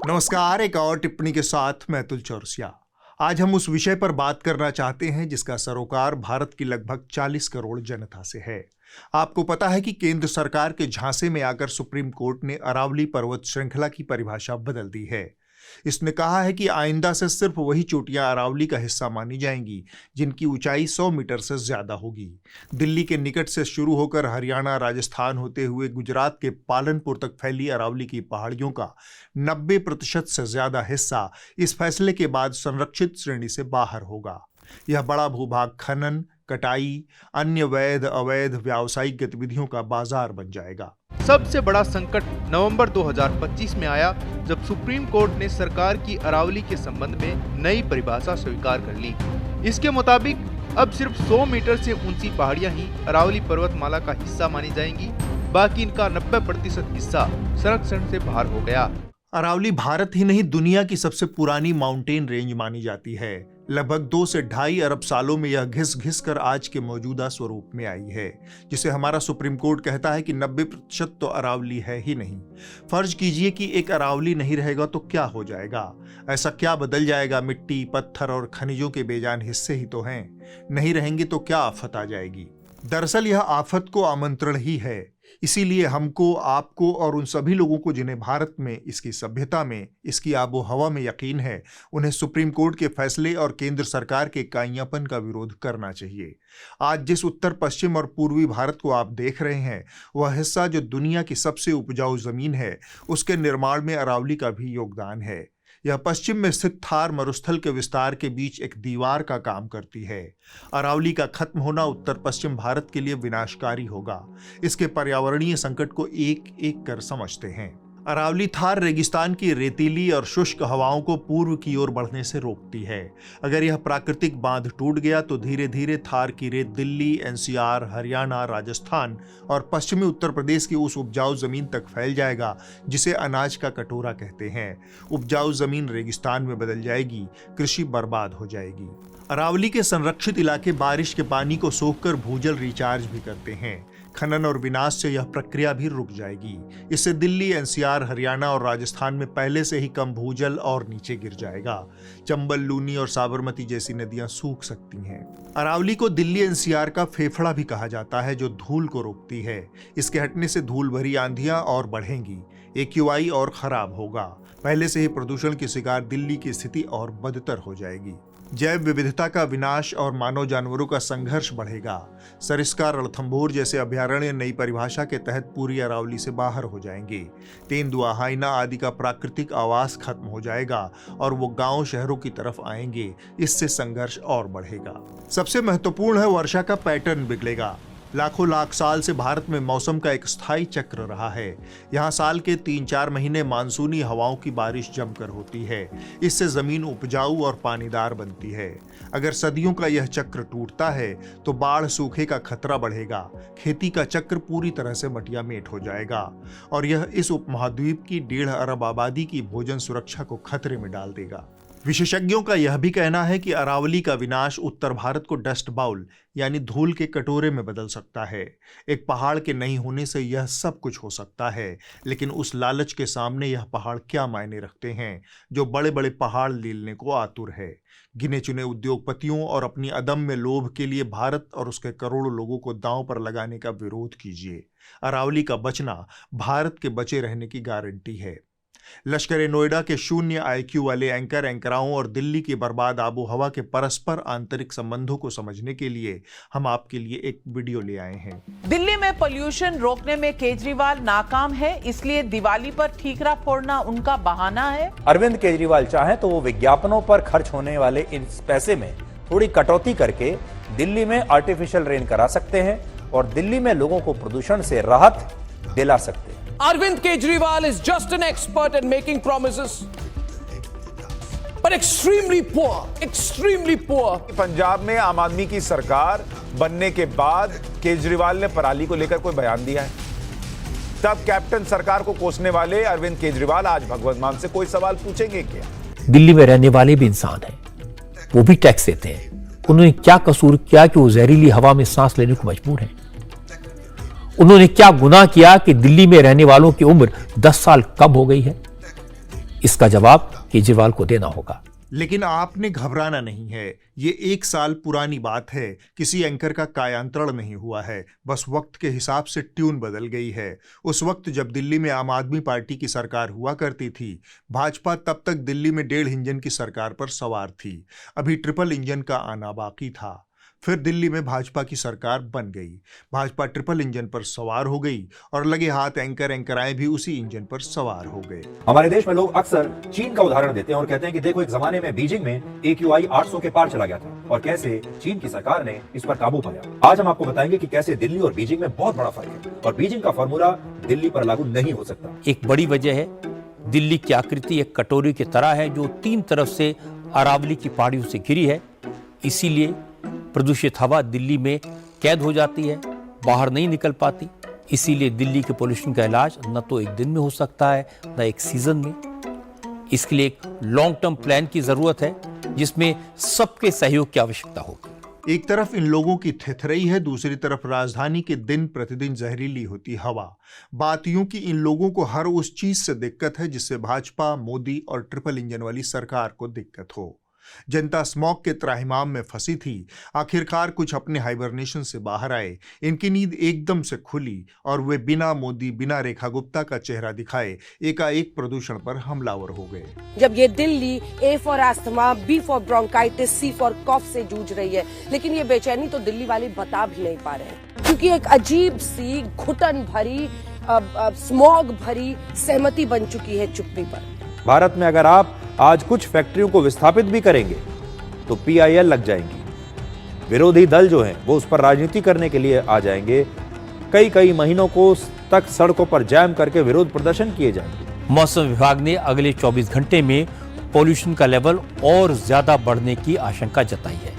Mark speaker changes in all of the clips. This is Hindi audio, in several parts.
Speaker 1: नमस्कार। एक और टिप्पणी के साथ मैं अतुल चौरसिया। आज हम उस विषय पर बात करना चाहते हैं जिसका सरोकार भारत की लगभग 40 करोड़ जनता से है। आपको पता है कि केंद्र सरकार के झांसे में आकर सुप्रीम कोर्ट ने अरावली पर्वत श्रृंखला की परिभाषा बदल दी है। इसने कहा है कि आइंदा से सिर्फ वही चोटियां अरावली का हिस्सा मानी जाएंगी जिनकी ऊंचाई 100 मीटर से ज्यादा होगी। दिल्ली के निकट से शुरू होकर हरियाणा, राजस्थान होते हुए गुजरात के पालनपुर तक फैली अरावली की पहाड़ियों का 90% से ज्यादा हिस्सा इस फैसले के बाद संरक्षित श्रेणी से बाहर होगा। यह बड़ा भूभाग खनन, कटाई, अन्य वैध अवैध व्यावसायिक गतिविधियों का बाजार बन जाएगा।
Speaker 2: सबसे बड़ा संकट नवंबर 2025 में आया जब सुप्रीम कोर्ट ने सरकार की अरावली के संबंध में नई परिभाषा स्वीकार कर ली। इसके मुताबिक अब सिर्फ 100 मीटर से ऊंची पहाड़ियां ही अरावली पर्वतमाला का हिस्सा मानी जाएंगी, बाकी इनका 90% हिस्सा संरक्षण से बाहर हो गया।
Speaker 1: अरावली भारत ही नहीं दुनिया की सबसे पुरानी माउंटेन रेंज मानी जाती है। लगभग 2 से 2.5 अरब सालों में यह घिस घिस कर आज के मौजूदा स्वरूप में आई है, जिसे हमारा सुप्रीम कोर्ट कहता है कि 90% तो अरावली है ही नहीं। फर्ज कीजिए कि एक अरावली नहीं रहेगा तो क्या हो जाएगा? ऐसा क्या बदल जाएगा? मिट्टी, पत्थर और खनिजों के बेजान हिस्से ही तो हैं। नहीं रहेंगे तो क्या आफत आ जाएगी? दरअसल यह आफत को आमंत्रण ही है। इसीलिए हमको, आपको और उन सभी लोगों को जिन्हें भारत में, इसकी सभ्यता में, इसकी आबो हवा में यकीन है, उन्हें सुप्रीम कोर्ट के फैसले और केंद्र सरकार के काइयापन का विरोध करना चाहिए। आज जिस उत्तर पश्चिम और पूर्वी भारत को आप देख रहे हैं, वह हिस्सा जो दुनिया की सबसे उपजाऊ जमीन है, उसके निर्माण में अरावली का भी योगदान है। यह पश्चिम में स्थित थार मरुस्थल के विस्तार के बीच एक दीवार का काम करती है। अरावली का खत्म होना उत्तर पश्चिम भारत के लिए विनाशकारी होगा। इसके पर्यावरणीय संकट को एक एक कर समझते हैं। अरावली थार रेगिस्तान की रेतीली और शुष्क हवाओं को पूर्व की ओर बढ़ने से रोकती है। अगर यह प्राकृतिक बांध टूट गया तो धीरे धीरे थार की रेत दिल्ली, एनसीआर, हरियाणा, राजस्थान और पश्चिमी उत्तर प्रदेश की उस उपजाऊ जमीन तक फैल जाएगा जिसे अनाज का कटोरा कहते हैं। उपजाऊ जमीन रेगिस्तान में बदल जाएगी, कृषि बर्बाद हो जाएगी। अरावली के संरक्षित इलाके बारिश के पानी को सोखकर भूजल रिचार्ज भी करते हैं। खनन और विनाश से यह प्रक्रिया भी रुक जाएगी। इससे दिल्ली, एनसीआर, हरियाणा और राजस्थान में पहले से ही कम भूजल और नीचे गिर जाएगा। चंबल, लूनी और साबरमती जैसी नदियां सूख सकती हैं। अरावली को दिल्ली एनसीआर का फेफड़ा भी कहा जाता है, जो धूल को रोकती है। इसके हटने से धूल भरी आंधियां और बढ़ेंगी, एक्यूआई और खराब होगा। पहले से ही प्रदूषण की शिकार दिल्ली की स्थिति और बदतर हो जाएगी। जैव विविधता का विनाश और मानव जानवरों का संघर्ष बढ़ेगा। सरिस्का, रणथंभौर जैसे अभयारण्य नई परिभाषा के तहत पूरी अरावली से बाहर हो जाएंगे। तेंदुआ, हाइना आदि का प्राकृतिक आवास खत्म हो जाएगा और वो गांव शहरों की तरफ आएंगे। इससे संघर्ष और बढ़ेगा। सबसे महत्वपूर्ण है, वर्षा का पैटर्न बिगड़ेगा। लाखों लाख साल से भारत में मौसम का एक स्थायी चक्र रहा है। यहाँ साल के 3-4 महीने मानसूनी हवाओं की बारिश जमकर होती है। इससे जमीन उपजाऊ और पानीदार बनती है। अगर सदियों का यह चक्र टूटता है तो बाढ़, सूखे का खतरा बढ़ेगा। खेती का चक्र पूरी तरह से मटियामेट हो जाएगा और यह इस उपमहाद्वीप की 1.5 अरब आबादी की भोजन सुरक्षा को खतरे में डाल देगा। विशेषज्ञों का यह भी कहना है कि अरावली का विनाश उत्तर भारत को डस्ट बाउल यानी धूल के कटोरे में बदल सकता है। एक पहाड़ के नहीं होने से यह सब कुछ हो सकता है, लेकिन उस लालच के सामने यह पहाड़ क्या मायने रखते हैं जो बड़े बड़े पहाड़ लीलने को आतुर है। गिने चुने उद्योगपतियों और अपनी अदम्य लोभ के लिए भारत और उसके करोड़ों लोगों को दांव पर लगाने का विरोध कीजिए। अरावली का बचना भारत के बचे रहने की गारंटी है। लश्कर नोएडा के शून्य आईक्यू वाले एंकराओं और दिल्ली की बर्बाद आबो हवा के परस्पर आंतरिक संबंधों को समझने के लिए हम आपके लिए एक वीडियो ले आए हैं।
Speaker 3: दिल्ली में पोल्यूशन रोकने में केजरीवाल नाकाम है, इसलिए दिवाली पर ठीकरा फोड़ना उनका बहाना है।
Speaker 4: अरविंद केजरीवाल चाहें तो वो विज्ञापनों पर खर्च होने वाले इन पैसे में थोड़ी कटौती करके दिल्ली में आर्टिफिशियल रेन करा सकते हैं और दिल्ली में लोगों को प्रदूषण से राहत दिला सकते हैं।
Speaker 5: Arvind Kejriwal is just an expert at making promises, but extremely poor.
Speaker 6: Punjab में आम आदमी की सरकार बनने के बाद केजरीवाल ने पराली को लेकर कोई बयान दिया है? तब कैप्टन सरकार को कोसने वाले अरविंद केजरीवाल आज भगवत मान से कोई सवाल पूछेंगे क्या?
Speaker 7: दिल्ली में रहने वाले भी इंसान हैं, वो भी टैक्स देते हैं। उन्होंने क्या कसूर किया कि वो जहरीली हवा में सांस लेने को मजबूर हैं? उन्होंने क्या गुनाह किया कि दिल्ली में रहने वालों की उम्र 10 साल कम हो गई है? इसका जवाब केजरीवाल को देना होगा।
Speaker 1: लेकिन आपने घबराना नहीं है। ये 1 साल पुरानी बात है। किसी एंकर का कायांतरण नहीं हुआ है, बस वक्त के हिसाब से ट्यून बदल गई है। उस वक्त जब दिल्ली में आम आदमी पार्टी की सरकार हुआ करती थी, भाजपा तब तक दिल्ली में 1.5 इंजन की सरकार पर सवार थी। अभी ट्रिपल इंजन का आना बाकी था। फिर दिल्ली में भाजपा की सरकार बन गई। भाजपा ट्रिपल इंजन पर सवार हो गई और लगे हाथ एंकराएं भी उसी इंजन पर सवार हो गए।
Speaker 4: हमारे देश में लोग अक्सर चीन का उदाहरण देते हैं और कहते हैं कि देखो, एक जमाने में बीजिंग में AQI 800 के पार चला गया था और कैसे चीन की सरकार ने इस पर काबू पाया। आज हम आपको बताएंगे कि कैसे दिल्ली और बीजिंग में बहुत बड़ा फर्क है और बीजिंग का फॉर्मूला दिल्ली पर लागू नहीं हो सकता।
Speaker 7: एक बड़ी वजह है, दिल्ली की आकृति एक कटोरी की तरह है जो 3 तरफ से अरावली की पहाड़ियों से घिरी है। इसीलिए प्रदूषित हवा दिल्ली में कैद हो जाती है, बाहर नहीं निकल पाती। इसीलिए दिल्ली के पोल्यूशन का इलाज न तो एक दिन में हो सकता है, न एक सीजन में। इसके लिए एक लॉन्ग टर्म प्लान की जरूरत है जिसमें सबके सहयोग की आवश्यकता होगी।
Speaker 1: एक तरफ इन लोगों की थिथरई है, दूसरी तरफ राजधानी के दिन प्रतिदिन जहरीली होती हवा। बात यूं कि इन लोगों को हर उस चीज से दिक्कत है जिससे भाजपा, मोदी और ट्रिपल इंजन वाली सरकार को दिक्कत हो। जनता स्मॉग के त्राहिमाम में फंसी थी, आखिरकार कुछ अपने हाइबरनेशन से बाहर आए। इनकी नींद एकदम से खुली और वे बिना मोदी, बिना रेखा गुप्ता का चेहरा दिखाए एकाएक प्रदूषण पर हमलावर हो गए।
Speaker 8: जब ये Delhi A for asthma, B for bronchitis, C for cough से जूझ रही है, लेकिन ये बेचैनी तो दिल्ली वाले बता भी नहीं पा रहे हैं, क्योंकि एक अजीब सी घुटन भरी, स्मॉग भरी सहमति बन चुकी है चुप्पी पर।
Speaker 4: भारत में अगर आप आज कुछ फैक्ट्रियों को विस्थापित भी करेंगे तो PIL लग जाएंगी। विरोधी दल जो हैं वो उस पर राजनीति करने के लिए आ जाएंगे। कई महीनों को तक सड़कों पर जैम करके विरोध प्रदर्शन किए जाएंगे।
Speaker 7: मौसम विभाग ने अगले 24 घंटे में पॉल्यूशन का लेवल और ज्यादा बढ़ने की आशंका जताई है।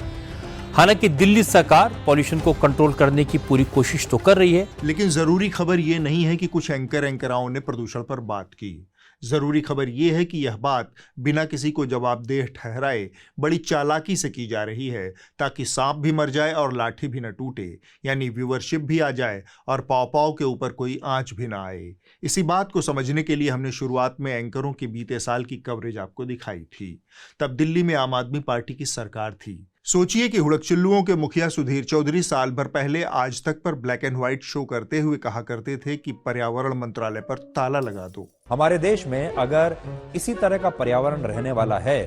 Speaker 7: हालांकि दिल्ली सरकार पॉल्यूशन को कंट्रोल करने की पूरी कोशिश तो कर रही है,
Speaker 1: लेकिन जरूरी खबर यह नहीं है कि कुछ एंकराओं ने प्रदूषण पर बात की। जरूरी खबर यह है कि यह बात बिना किसी को जवाबदेह ठहराए बड़ी चालाकी से की जा रही है, ताकि सांप भी मर जाए और लाठी भी न टूटे, यानी व्यूअरशिप भी आ जाए और पाव के ऊपर कोई आंच भी ना आए। इसी बात को समझने के लिए हमने शुरुआत में एंकरों की बीते साल की कवरेज आपको दिखाई थी। तब दिल्ली में आम आदमी पार्टी की सरकार थी। सोचिए कि हुड़कचिल्लुओं के मुखिया सुधीर चौधरी साल भर पहले आज तक पर ब्लैक एंड व्हाइट शो करते हुए कहा करते थे कि पर्यावरण मंत्रालय पर ताला लगा दो।
Speaker 4: हमारे देश में अगर इसी तरह का पर्यावरण रहने वाला है,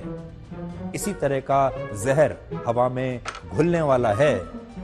Speaker 4: इसी तरह का जहर हवा में घुलने वाला है,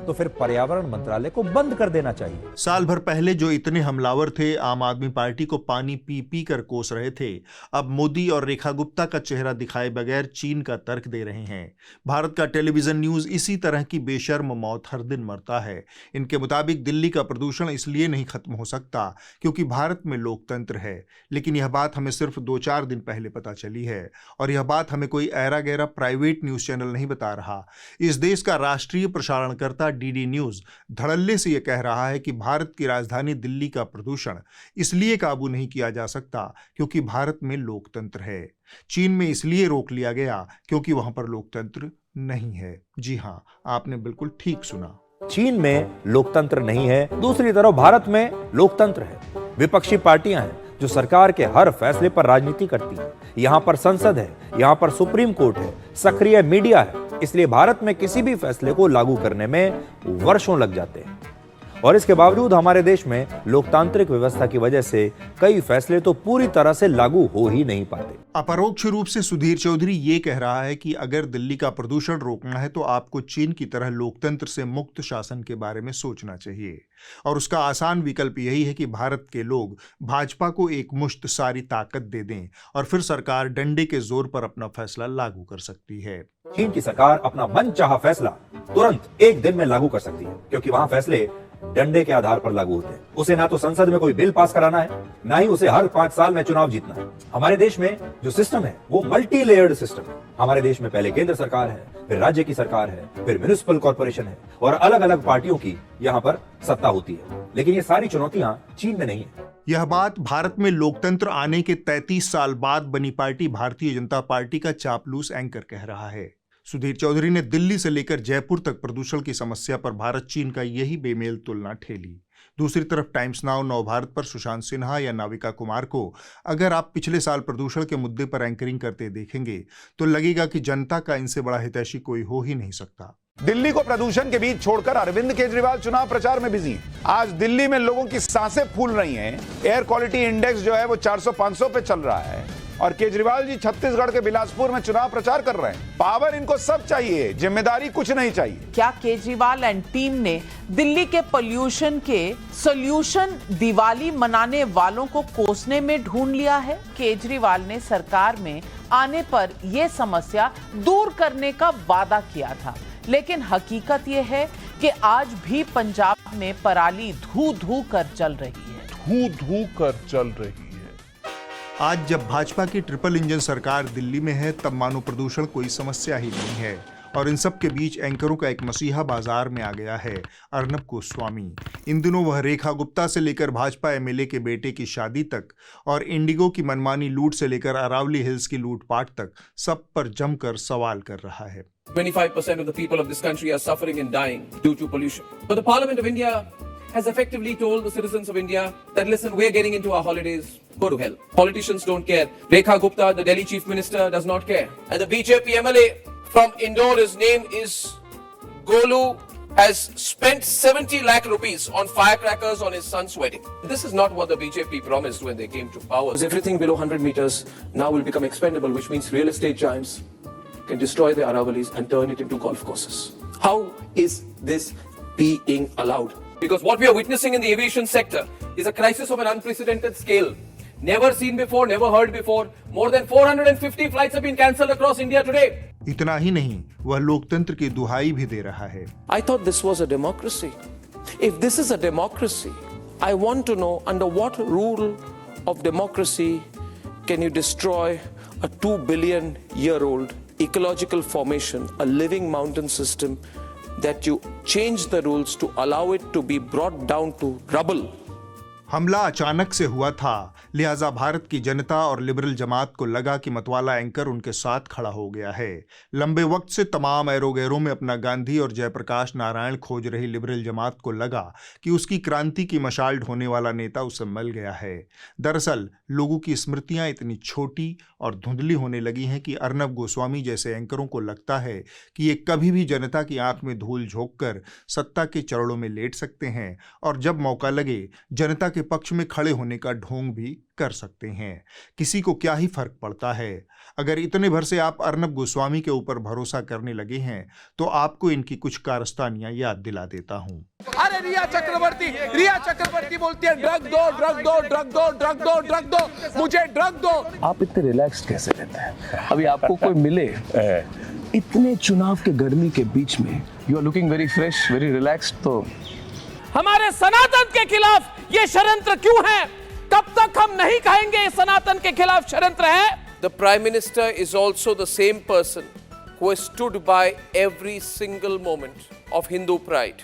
Speaker 4: तो फिर पर्यावरण मंत्रालय को बंद कर देना चाहिए।
Speaker 1: साल भर पहले जो इतने हमलावर थे, आम आदमी पार्टी को पानी पी पी कर कोस रहे थे, अब मोदी और रेखा गुप्ता का चेहरा दिखाए बगैर चीन का तर्क दे रहे हैं। भारत का टेलीविजन न्यूज इसी तरह की बेशर्म मौत हर दिन मरता है। इनके मुताबिक दिल्ली का प्रदूषण इसलिए नहीं खत्म हो सकता क्योंकि भारत में लोकतंत्र है, लेकिन यह बात हमें सिर्फ 2-4 दिन पहले पता चली है और यह बात हमें कोई ऐरा गैरा प्राइवेट न्यूज चैनल नहीं बता रहा। इस देश का राष्ट्रीय प्रसारणकर्ता DD न्यूज धड़ल्ले से यह कह रहा है कि भारत की राजधानी दिल्ली का प्रदूषण इसलिए काबू नहीं किया जा सकता क्योंकि भारत में लोकतंत्र है। चीन में इसलिए रोक लिया गया क्योंकि वहां पर लोकतंत्र नहीं है। जी हां, आपने बिल्कुल ठीक सुना।
Speaker 4: चीन में लोकतंत्र नहीं है, दूसरी तरफ भारत में लोकतंत्र है। विपक्षी पार्टियां हैं जो सरकार के हर फैसले पर राजनीति करती हैं। यहाँ पर संसद है, यहाँ पर सुप्रीम कोर्ट है, सक्रिय मीडिया है। इसलिए भारत में किसी भी फैसले को लागू करने में वर्षों लग जाते हैं और इसके बावजूद हमारे देश में लोकतांत्रिक व्यवस्था की वजह से कई फैसले तो पूरी तरह से लागू हो ही नहीं पाते।
Speaker 1: अपरोक्ष रूप से सुधीर चौधरी ये कह रहा है कि अगर दिल्ली का प्रदूषण रोकना है तो आपको चीन की तरह लोकतंत्र से मुक्त शासन के बारे में सोचना चाहिए और उसका आसान विकल्प यही है कि भारत के लोग भाजपा को एक मुश्त सारी ताकत दे दें और फिर सरकार डंडे के जोर पर अपना फैसला लागू कर सकती है।
Speaker 4: चीन की सरकार अपना मनचाहा फैसला तुरंत एक दिन में लागू कर सकती है क्योंकि वहां फैसले डंडे के आधार पर लागू होते हैं। उसे ना तो संसद में कोई बिल पास कराना है, ना ही उसे हर 5 साल में चुनाव जीतना है। हमारे देश में जो सिस्टम है वो मल्टी लेयर्ड सिस्टम है। हमारे देश में पहले केंद्र सरकार है, फिर राज्य की सरकार है, फिर म्युनिसिपल कॉर्पोरेशन है और अलग अलग पार्टियों की यहाँ पर सत्ता होती है। लेकिन ये सारी चुनौतियां चीन में नहीं है।
Speaker 1: यह बात भारत में लोकतंत्र आने के 33 साल बाद बनी पार्टी भारतीय जनता पार्टी का चापलूस एंकर कह रहा है। सुधीर चौधरी ने दिल्ली से लेकर जयपुर तक प्रदूषण की समस्या पर भारत चीन का यही बेमेल तुलना ठेली। दूसरी तरफ टाइम्स नाउ नवभारत पर सुशांत सिन्हा या नाविका कुमार को अगर आप पिछले साल प्रदूषण के मुद्दे पर एंकरिंग करते देखेंगे तो लगेगा कि जनता का इनसे बड़ा हितैषी कोई हो ही नहीं सकता।
Speaker 6: दिल्ली को प्रदूषण के बीच छोड़कर अरविंद केजरीवाल चुनाव प्रचार में बिजी हैं। आज दिल्ली में लोगों की सांसें फूल रही हैं। एयर क्वालिटी इंडेक्स जो है वो 400-500 पे चल रहा है और केजरीवाल जी छत्तीसगढ़ के बिलासपुर में चुनाव प्रचार कर रहे हैं। पावर इनको सब चाहिए, जिम्मेदारी कुछ नहीं चाहिए।
Speaker 3: क्या केजरीवाल एंड टीम ने दिल्ली के पोल्यूशन के सॉल्यूशन दिवाली मनाने वालों को कोसने में ढूंढ लिया है? केजरीवाल ने सरकार में आने पर यह समस्या दूर करने का वादा किया था, लेकिन हकीकत यह है कि आज भी पंजाब में पराली धू धू कर जल रही है।
Speaker 1: आज जब भाजपा की ट्रिपल इंजन सरकार दिल्ली में है तब मानो प्रदूषण कोई समस्या ही नहीं है और इन सब के बीच एंकरों का एक मसीहा बाजार में आ गया है अर्नब गोस्वामी। इन दिनों वह रेखा गुप्ता से लेकर भाजपा एमएलए के बेटे की शादी तक और इंडिगो की मनमानी लूट से लेकर अरावली हिल्स की लूटपाट तक सब पर जमकर सवाल कर रहा है।
Speaker 5: 25% of the people of this country are suffering and dying due to pollution. But the Parliament of India has effectively told the citizens of India that, listen, we're getting into our holidays, go to hell. Politicians don't care. Rekha Gupta, the Delhi Chief Minister, does not care. And the BJP MLA from Indore, his name is Golu, has spent 70 lakh rupees on firecrackers on his son's wedding. This is not what the BJP promised when they came to power. Everything below 100 meters now will become expendable, which means real estate giants can destroy the Aravalis and turn it into golf courses. How is this being allowed? Because what we are witnessing in the aviation sector is a crisis of an unprecedented scale. Never seen before, never heard before. More than 450 flights have been cancelled across India today.
Speaker 1: इतना ही नहीं, वह लोकतंत्र की दुहाई भी दे रहा है।
Speaker 5: I thought this was a democracy. If this is a democracy, I want to know under what rule of democracy can you destroy a 2 billion year old ecological formation, a living mountain system, that you change the rules to allow it to be brought down to rubble.
Speaker 1: हमला अचानक से हुआ था, लिहाजा भारत की जनता और लिबरल जमात को लगा कि मतवाला एंकर उनके साथ खड़ा हो गया है। लंबे वक्त से तमाम एरोगैरों में अपना गांधी और जयप्रकाश नारायण खोज रही लिबरल जमात को लगा कि उसकी क्रांति की मशाल ढोने वाला नेता उसे मिल गया है। दरअसल लोगों की स्मृतियां इतनी छोटी और धुंधली होने लगी हैं कि अर्नब गोस्वामी जैसे एंकरों को लगता है कि ये कभी भी जनता की आंख में धूल झोंककर सत्ता के चरणों में लेट सकते हैं और जब मौका लगे जनता के पक्ष में खड़े होने का ढोंग भी कर सकते हैं। किसी को क्या ही फर्क पड़ता है। अगर इतने भर से आप अर्नब गोस्वामी के ऊपर भरोसा करने लगे हैं तो आपको इनकी कुछ कारस्तानियां याद दिला देता हूं।
Speaker 5: अरे रिया चक्रवर्ती बोलती है ड्रग दो, ड्रग दो, ड्रग दो, ड्रग दो, ड्रग दो, मुझे ड्रग दो।
Speaker 9: आप इतने रिलैक्स कैसे रहते हैं? अभी आपको कोई मिले इतने चुनाव के गर्मी के बीच में, you are looking very fresh, very relaxed. तो
Speaker 5: हमारे सनातन के खिलाफ ये षड्यंत्र क्यों है? कब तक हम नहीं कहेंगे सनातन के खिलाफ षड्यंत्र है? The Prime Minister is also the same person who has stood by every single moment of Hindu pride.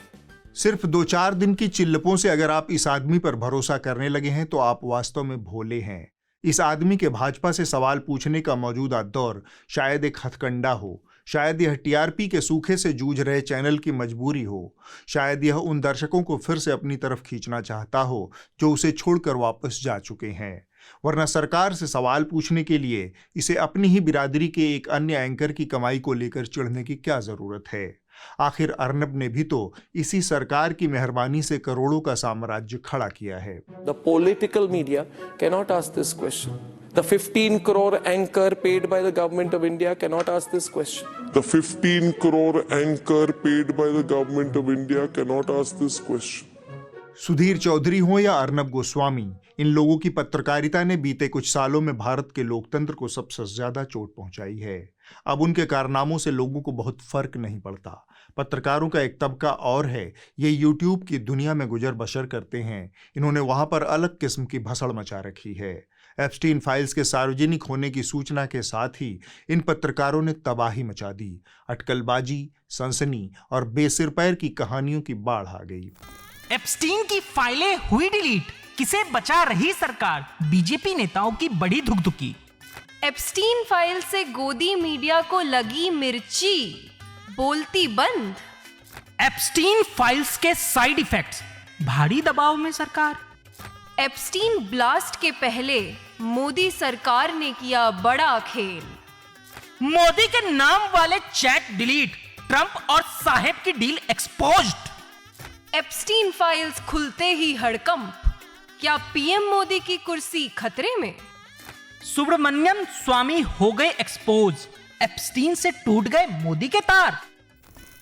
Speaker 1: सिर्फ 2-4 दिन की चिल्लपों से अगर आप इस आदमी पर भरोसा करने लगे हैं तो आप वास्तव में भोले हैं। इस आदमी के भाजपा से सवाल पूछने का मौजूदा दौर शायद एक हथकंडा हो, शायद यह टीआरपी के सूखे से जूझ रहे चैनल की मजबूरी हो, शायद यह उन दर्शकों को फिर से अपनी तरफ खींचना चाहता हो जो उसे छोड़कर वापस जा चुके हैं। वरना सरकार से सवाल पूछने के लिए इसे अपनी ही बिरादरी के एक अन्य एंकर की कमाई को लेकर चिढ़ने की क्या जरूरत है? आखिर अर्नब ने भी तो इसी सरकार की मेहरबानी से करोड़ों का साम्राज्य खड़ा किया है।
Speaker 5: The political media cannot ask this question. The 15 crore anchor paid by the government of India cannot ask this question.
Speaker 10: The 15 crore anchor paid by the government of India cannot ask this question.
Speaker 1: Sudhir Chaudhary हो या अर्नब गोस्वामी, इन लोगों की पत्रकारिता ने बीते कुछ सालों में भारत के लोकतंत्र को सबसे ज्यादा चोट पहुंचाई है। अब उनके कारनामों से लोगों को बहुत फर्क नहीं पड़ता। पत्रकारों का एक तबका और है, ये यूट्यूब की दुनिया में गुजर बसर करते हैं। इन्होंने वहां पर अलग किस्म की भसड़ मचा रखी है। एप्स्टीन फाइल्स के सार्वजनिक होने की सूचना के साथ ही इन पत्रकारों ने तबाही मचा दी। अटकलबाजी, सनसनी और बेसिरपैर की कहानियों की बाढ़ आ गई।
Speaker 11: एप्स्टीन की फाइलें हुई डिलीट, किसे बचा रही सरकार? बीजेपी नेताओं की बड़ी धुकधुकी।
Speaker 12: एप्स्टीन फाइल से गोदी मीडिया को लगी मिर्ची, बोलती बंद।
Speaker 11: एप्स्टीन फाइल्स के साइड इफेक्ट्स, भारी दबाव में सरकार।
Speaker 12: एप्स्टीन ब्लास्ट के पहले मोदी सरकार ने किया बड़ा खेल।
Speaker 11: मोदी के नाम वाले चैट डिलीट, ट्रंप और साहेब की डील एक्सपोज्ड।
Speaker 12: एप्स्टीन फाइल्स खुलते ही हड़कंप, क्या पीएम मोदी की कुर्सी खतरे में?
Speaker 11: सुब्रमण्यम स्वामी हो गए एक्सपोज, एप्स्टीन से टूट गए मोदी के तार।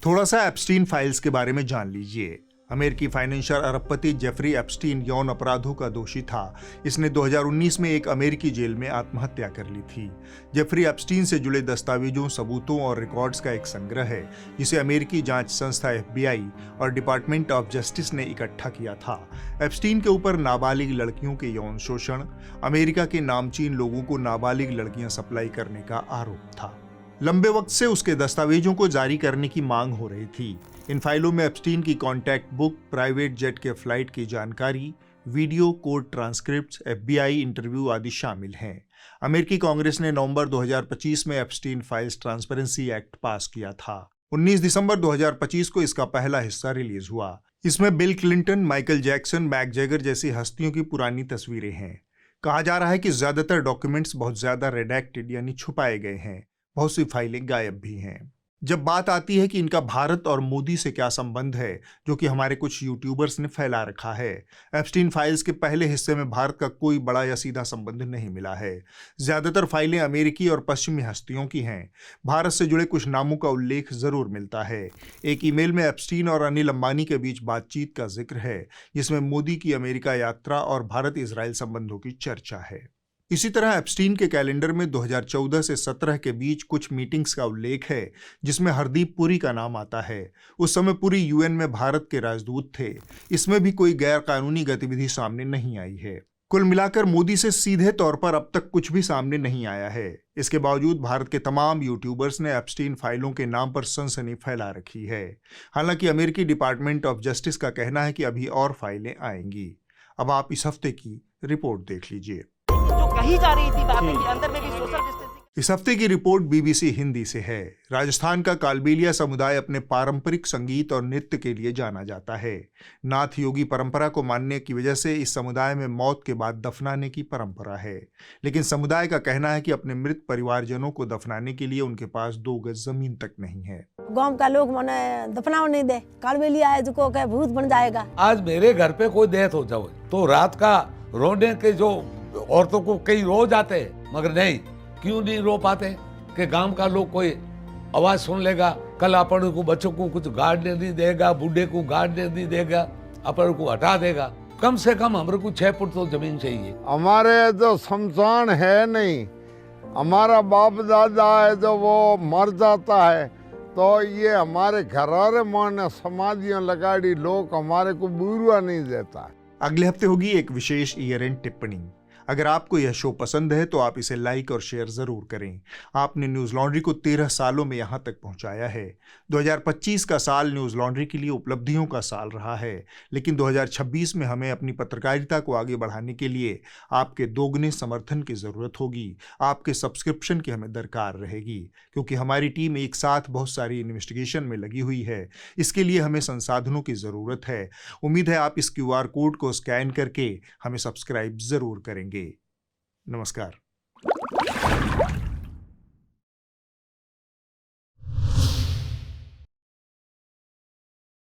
Speaker 1: थोड़ा सा एप्स्टीन फाइल्स के बारे में जान लीजिए। अमेरिकी फाइनेंशियल अरबपति जेफरी एप्स्टीन यौन अपराधों का दोषी था। इसने 2019 में एक अमेरिकी जेल में आत्महत्या कर ली थी। जेफरी एप्स्टीन से जुड़े दस्तावेजों, सबूतों और रिकॉर्ड्स का एक संग्रह है जिसे अमेरिकी जांच संस्था FBI और डिपार्टमेंट ऑफ जस्टिस ने इकट्ठा किया था। एप्स्टीन के ऊपर नाबालिग लड़कियों के यौन शोषण, अमेरिका के नामचीन लोगों को नाबालिग लड़कियां सप्लाई करने का आरोप था। लंबे वक्त से उसके दस्तावेजों को जारी करने की मांग हो रही थी। इन फाइलों में एप्स्टीन की कॉन्टैक्ट बुक, प्राइवेट जेट के फ्लाइट की जानकारी, video, court transcripts, FBI interview आदि शामिल हैं। अमेरिकी कांग्रेस ने नवंबर 2025 में एप्स्टीन फाइल्स ट्रांसपेरेंसी एक्ट पास किया था। 19 दिसंबर 2025 को इसका पहला हिस्सा रिलीज हुआ। इसमें Bill Clinton, Michael Jackson, Mick Jagger जैसी हस्तियों की पुरानी तस्वीरें हैं। कहा जा रहा है कि ज्यादातर डॉक्यूमेंट्स बहुत ज्यादा रेडैक्टेड यानी छुपाए गए हैं। बहुत सी फाइलें गायब भी हैं। जब बात आती है कि इनका भारत और मोदी से क्या संबंध है, जो कि हमारे कुछ यूट्यूबर्स ने फैला रखा है, एप्स्टीन फाइल्स के पहले हिस्से में भारत का कोई बड़ा या सीधा संबंध नहीं मिला है। ज्यादातर फाइलें अमेरिकी और पश्चिमी हस्तियों की हैं। भारत से जुड़े कुछ नामों का उल्लेख जरूर मिलता है। एक ईमेल में एप्स्टीन और अनिल अंबानी के बीच बातचीत का जिक्र है, जिसमें मोदी की अमेरिका यात्रा और भारत इजराइल संबंधों की चर्चा है। इसी तरह एप्स्टीन के कैलेंडर में 2014 से 17 के बीच कुछ मीटिंग्स का उल्लेख है, जिसमें हरदीप पुरी का नाम आता है। उस समय पुरी UN में भारत के राजदूत थे। इसमें भी कोई गैर कानूनी गतिविधि सामने नहीं आई है। कुल मिलाकर मोदी से सीधे तौर पर अब तक कुछ भी सामने नहीं आया है। इसके बावजूद भारत के तमाम यूट्यूबर्स ने एप्स्टीन फाइलों के नाम पर सनसनी फैला रखी है। हालांकि अमेरिकी डिपार्टमेंट ऑफ जस्टिस का कहना है कि अभी और फाइलें आएंगी। अब आप इस हफ्ते की रिपोर्ट देख लीजिए।
Speaker 13: जो कही जा रही थी बातें कि अंदर में भी सोशल डिस्टेंसिंग।
Speaker 1: इस हफ्ते की रिपोर्ट BBC हिंदी से है। राजस्थान का कालबेलिया समुदाय अपने पारंपरिक संगीत और नृत्य के लिए जाना जाता है। नाथ योगी परंपरा को मानने की वजह से इस समुदाय में मौत के बाद दफनाने की परंपरा है, लेकिन समुदाय का कहना है कि अपने मृत परिवारजनों को दफनाने के लिए उनके पास 2 गज जमीन तक नहीं है।
Speaker 14: गांव का लोग मने दफनाओ नहीं दे, कालबेलिया है जो कहे भूत बन जाएगा।
Speaker 15: आज मेरे घर पे कोई डेथ हो जाए तो रात का रोने के जो औरतों को कई रो जाते हैं, मगर नहीं, क्यों नहीं रो पाते कि गांव का लोग कोई आवाज सुन लेगा, कल अपन को बच्चों को कुछ गाड़ने नहीं देगा, बूढ़े को गाड़ने नहीं देगा, अपन को हटा देगा। कम से कम हमारे को 6 फुट तो जमीन चाहिए।
Speaker 16: हमारे जो शमशान है नहीं, हमारा बाप दादा है जो वो मर जाता है तो ये हमारे घरारे माने समाधियां लगाड़ी लोग हमारे को बुरा नहीं देता।
Speaker 1: अगले हफ्ते होगी एक विशेष ईयर एंड टिप्पणी। अगर आपको यह शो पसंद है तो आप इसे लाइक और शेयर जरूर करें। आपने न्यूज लॉन्ड्री को 13 सालों में यहां तक पहुंचाया है। 2025 का साल न्यूज लॉन्ड्री के लिए उपलब्धियों का साल रहा है, लेकिन 2026 में हमें अपनी पत्रकारिता को आगे बढ़ाने के लिए आपके दोगुने समर्थन की जरूरत होगी। आपके सब्सक्रिप्शन की हमें दरकार रहेगी, क्योंकि हमारी टीम एक साथ बहुत सारी इन्वेस्टिगेशन में लगी हुई है। इसके लिए हमें संसाधनों की जरूरत है। उम्मीद है आप इस QR कोड को स्कैन करके हमें सब्सक्राइब जरूर करेंगे। नमस्कार।